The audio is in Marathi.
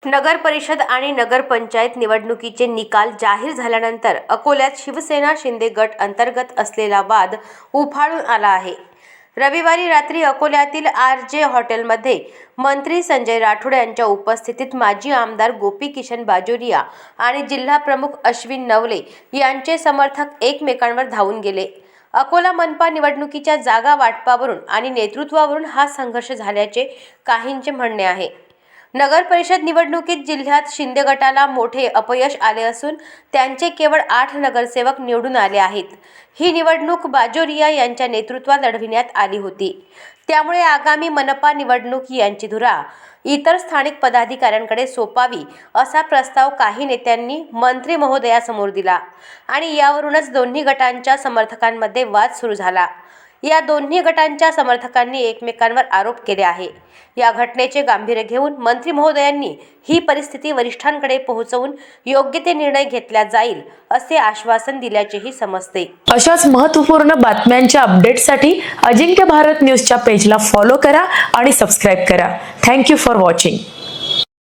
नगर परिषद आणि नगरपंचायत निवडणुकीचे निकाल जाहीर झाल्यानंतर अकोल्यात शिवसेना शिंदे गट अंतर्गत असलेला वाद उफाळून आला आहे। रविवारी रात्री अकोल्यातील आर.जे. हॉटेलमध्ये मंत्री संजय राठोड यांच्या उपस्थितीत माजी आमदार गोपीकिशन बाजोरिया आणि जिल्हा प्रमुख अश्विन नवले यांचे समर्थक एकमेकांवर धावून गेले। अकोला मनपा निवडणुकीच्या जागा वाटपावरून आणि नेतृत्वावरून हा संघर्ष झाल्याचे काहींचे म्हणणे आहे। नगर परिषद निवडणुकीत जिल्ह्यात शिंदे गटाला मोठे अपयश आले असून त्यांचे केवळ 8 नगरसेवक निवडून आले आहेत। ही निवडणूक बाजोरिया यांच्या नेतृत्वात लढविण्यात आली होती। त्यामुळे आगामी मनपा निवडणूक यांची धुरा इतर स्थानिक पदाधिकाऱ्यांकडे सोपावी असा प्रस्ताव काही नेत्यांनी मंत्री महोदयासमोर दिला आणि यावरूनच दोन्ही गटांच्या समर्थकांमध्ये वाद सुरू झाला। या दोन्ही गटांच्या समर्थकांनी एकमेकांवर आरोप केले आहे। या घटनेचे गांभीर्य घेऊन मंत्री महोदयांनी ही परिस्थिती वरिष्ठांकडे पोहोचवून योग्य ते निर्णय घेतला जाईल असे आश्वासन दिल्याचेही समजते। अशाच महत्त्वपूर्ण बातम्यांच्या अपडेटसाठी अजिंक्य भारत न्यूजच्या पेजला फॉलो करा आणि सबस्क्राइब करा। Thank you for watching.